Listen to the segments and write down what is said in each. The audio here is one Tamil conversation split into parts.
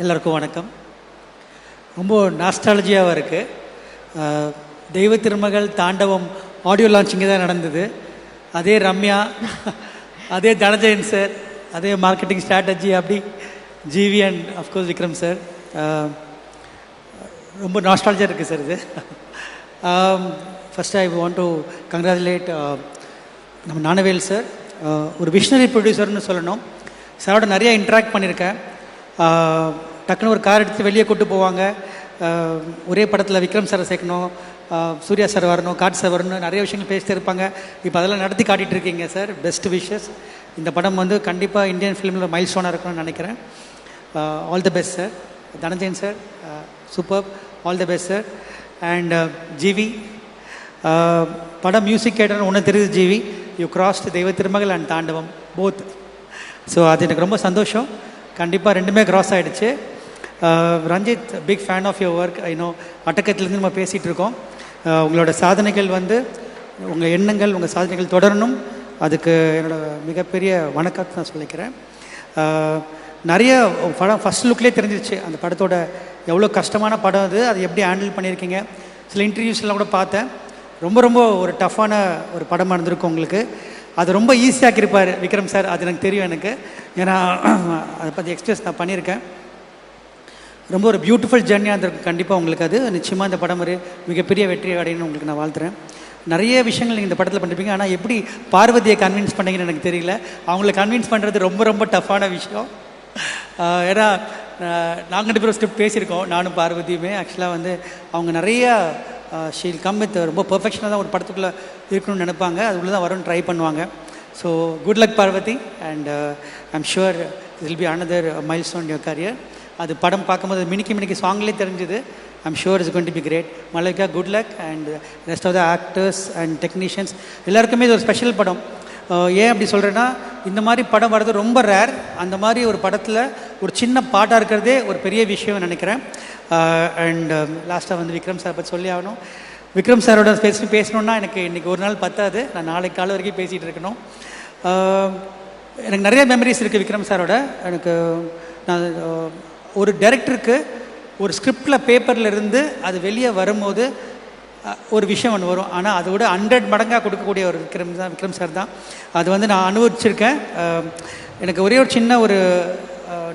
எல்லாருக்கும் வணக்கம். ரொம்ப நாஸ்டாலஜியாவாக இருக்குது. தெய்வ திருமகள் தாண்டவம் ஆடியோ லான்ச்சிங்க தான் நடந்தது. அதே ரம்யா, அதே தனஜயன் சார், அதே மார்க்கெட்டிங் ஸ்ட்ராட்டஜி, அப்படி GV and of course Vikram sir. ரொம்ப நாஸ்டாலஜியாக இருக்குது சார் இது. First I want to congratulate நம்ம ஞானவேல் சார். ஒரு விஷனரி ப்ரொடியூசர்னு சொல்லணும். சாரோட நிறையா இன்ட்ராக்ட் பண்ணியிருக்கேன். டக்குன்னு ஒரு கார் எடுத்து வெளியே கூட்டு போவாங்க. ஒரே படத்தில் விக்ரம் சாரை சேர்க்கணும், சூர்யா சார் வரணும், காட் சார் வரணும், நிறைய விஷயங்கள் பேசிட்டு இருப்பாங்க. இப்போ அதெல்லாம் நடத்தி காட்டிகிட்டு இருக்கீங்க சார். Best wishes. இந்த படம் வந்து கண்டிப்பாக இந்தியன் ஃபிலிமில் மைல் ஸ்டோனாக இருக்கணும்னு நினைக்கிறேன். All the best sir. Dhananjayan sir, super. All the best sir. And GV, படம் மியூசிக் கேட்டோன்னு ஒன்று தெரியுது ஜிவி, யூ கிராஸ்ட் தெய்வ திருமகள் அண்ட் தாண்டவம் போத். ஸோ அது எனக்கு ரொம்ப சந்தோஷம். கண்டிப்பாக ரெண்டுமே கிராஸ் ஆகிடுச்சு. Ranjith, big fan of your work. I know அட்டக்கத்துலேருந்து நம்ம பேசிகிட்டு இருக்கோம். உங்களோட சாதனைகள் வந்து, உங்கள் எண்ணங்கள், உங்கள் சாதனைகள் தொடரணும். அதுக்கு என்னோடய மிகப்பெரிய வணக்கத்தை நான் சொல்லிக்கிறேன். நிறைய படம் ஃபஸ்ட் லுக்லேயே தெரிஞ்சிருச்சு அந்த படத்தோட எவ்வளோ கஷ்டமான படம் அது, அதை எப்படி ஹேண்டில் பண்ணியிருக்கீங்க. சில இன்டர்வியூஸ்லாம் கூட பார்த்தேன். ரொம்ப ரொம்ப ஒரு டஃப்பான ஒரு படமாக இருந்திருக்கும் உங்களுக்கு. அது ரொம்ப ஈஸியாக்கியிருப்பார் விக்ரம் சார், அது எனக்கு தெரியும். எனக்கு ஏன்னா அதை பற்றி எக்ஸ்பிரஸ் நான் பண்ணியிருக்கேன். ரொம்ப ஒரு பியூட்டிஃபுல் ஜர்னியாக இருந்திருக்கும் கண்டிப்பாக உங்களுக்கு. அது நிச்சயமாக இந்த படம் ஒரு மிகப்பெரிய வெற்றி அடையணும்னு உங்களுக்கு நான் வாழ்த்துறேன். நிறைய விஷயங்கள் நீங்கள் இந்த படத்தில் பண்ணிருப்பீங்க. ஆனால் எப்படி பார்வதியை கன்வின்ஸ் பண்ணீங்கன்னு எனக்கு தெரியல. அவங்கள கன்வின்ஸ் பண்ணுறது ரொம்ப ரொம்ப டஃப்பான விஷயம். ஏன்னா நாங்கள் 2 பேரும் ஸ்கிரிப்ட் பேசியிருக்கோம், நானும் பார்வதியுமே. ஆக்சுவலாக வந்து அவங்க நிறையா ஷீல் கம் வித் ரொம்ப பர்ஃபெக்ஷனாக தான் ஒரு படத்துக்குள்ளே இருக்கணும்னு நினைப்பாங்க. அது உள்ள தான் வரும்னு ட்ரை பண்ணுவாங்க. So good luck Parvathy. And I'm sure it will be another milestone your career. அது படம் பார்க்கும்போது மினிக்கி சாங்லேயே தெரிஞ்சுது. I'm sure it's going to be great. Malaika, good luck. And rest of the actors and technicians எல்லாருக்குமே இது ஒரு ஸ்பெஷல் படம். ஏன் அப்படி சொல்கிறேன்னா, இந்த மாதிரி படம் வர்றது ரொம்ப ரேர். அந்த மாதிரி ஒரு படத்தில் ஒரு சின்ன பாட்டாக இருக்கிறதே ஒரு பெரிய விஷயம் நினைக்கிறேன். அண்ட் லாஸ்ட்டாக வந்து விக்ரம் சார் பற்றி சொல்லி ஆகணும். விக்ரம் சாரோட பேசணுன்னா எனக்கு இன்றைக்கி ஒரு நாள் பத்தாது. நான் நாளைக்கு காலை வரைக்கும் பேசிகிட்டு இருக்கணும். எனக்கு நிறைய மெமரிஸ் இருக்குது விக்ரம் சாரோட. எனக்கு நான் ஒரு டைரக்டருக்கு ஒரு ஸ்கிரிப்டில் பேப்பரில் இருந்து அது வெளியே வரும்போது ஒரு விஷயம் ஒன்று வரும். ஆனால் அதை விட 100 மடங்காக கொடுக்கக்கூடிய ஒரு விக்ரம் சார் தான். அது வந்து நான் அனுபவிச்சிருக்கேன். எனக்கு ஒரே ஒரு சின்ன ஒரு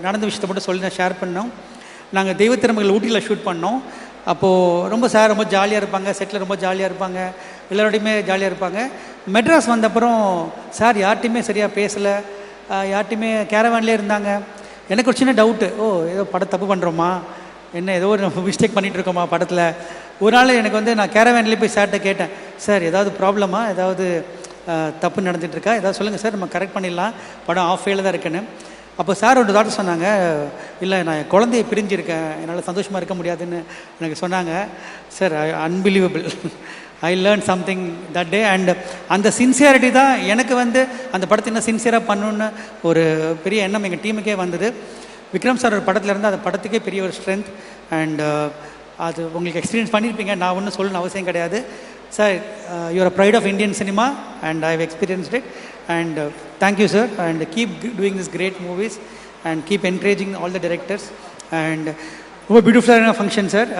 நடந்த விஷயத்தை மட்டும் சொல்லி நான் ஷேர் பண்ணோம். நாங்கள் தெய்வ திருமகள் ஊட்டியில் ஷூட் பண்ணோம். அப்போது ரொம்ப சார் ரொம்ப ஜாலியாக இருப்பாங்க, செட்டில் ரொம்ப ஜாலியாக இருப்பாங்க, எல்லோரோடையுமே ஜாலியாக இருப்பாங்க. மெட்ராஸ் வந்த அப்புறம் சார் யார்ட்டையுமே சரியாக பேசலை, யார்ட்டையுமே கேரவான்லேயே இருந்தாங்க. எனக்கு ஒரு சின்ன டவுட்டு, ஏதோ படம் தப்பு பண்ணுறோமா, என்ன ஏதோ ஒரு மிஸ்டேக் பண்ணிகிட்டு இருக்கோமா படத்தில். ஒரு நாள் எனக்கு வந்து நான் கேரவேன்லேயே போய் சார்கிட்ட கேட்டேன், சார் ஏதாவது ப்ராப்ளமா, ஏதாவது தப்பு நடந்துகிட்ருக்கா, ஏதாவது சொல்லுங்கள் சார், நம்ம கரெக்ட் பண்ணிடலாம், படம் ஆஃப் ஃபெயிலில் தான் இருக்குன்னு. அப்போ சார் ஒரு டாக்டர் சொன்னாங்க, இல்லை நான் என் குழந்தைய பிரிஞ்சிருக்கேன், என்னால் சந்தோஷமாக இருக்க முடியாதுன்னு எனக்கு சொன்னாங்க. Sir unbelievable. I learn something that day. And அந்த சின்சியாரிட்டி தான் எனக்கு வந்து அந்த படத்தை இன்னும் சின்சியராக பண்ணணுன்னு ஒரு பெரிய எண்ணம் எங்கள் டீமுக்கே வந்தது. விக்ரம் சார் ஒரு படத்தில் இருந்து அந்த படத்துக்கே பெரிய ஒரு ஸ்ட்ரென்த். அண்ட் அது உங்களுக்கு எக்ஸ்பீரியன்ஸ் பண்ணியிருப்பீங்க, நான் ஒன்றும் சொல்லணும்னு அவசியம் கிடையாது. Sir, you are a pride of Indian cinema and I have experienced it. And thank you sir, and keep doing this great movies and keep encouraging all the directors. And ரொம்ப பியூட்டிஃபுல்லான ஃபங்க்ஷன் சார்.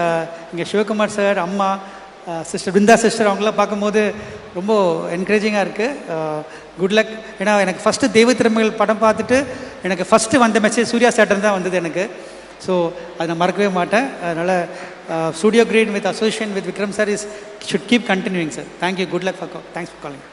இங்கே சிவகுமார் சார், அம்மா, சிஸ்டர் பிருந்தா சிஸ்டர், அவங்களாம் பார்க்கும்போது ரொம்ப என்கரேஜிங்காக இருக்குது. Good luck. ஏன்னா எனக்கு ஃபஸ்ட்டு தெய்வ திருமகள் படம் பார்த்துட்டு எனக்கு ஃபஸ்ட்டு வந்த மெசேஜ் சூர்யா சாட்டர் தான் வந்தது எனக்கு. ஸோ அதை நான் மறக்கவே மாட்டேன். அதனால் studio green with association with Vikram sir is should keep continuing sir. Thank you. Good luck for thanks for calling.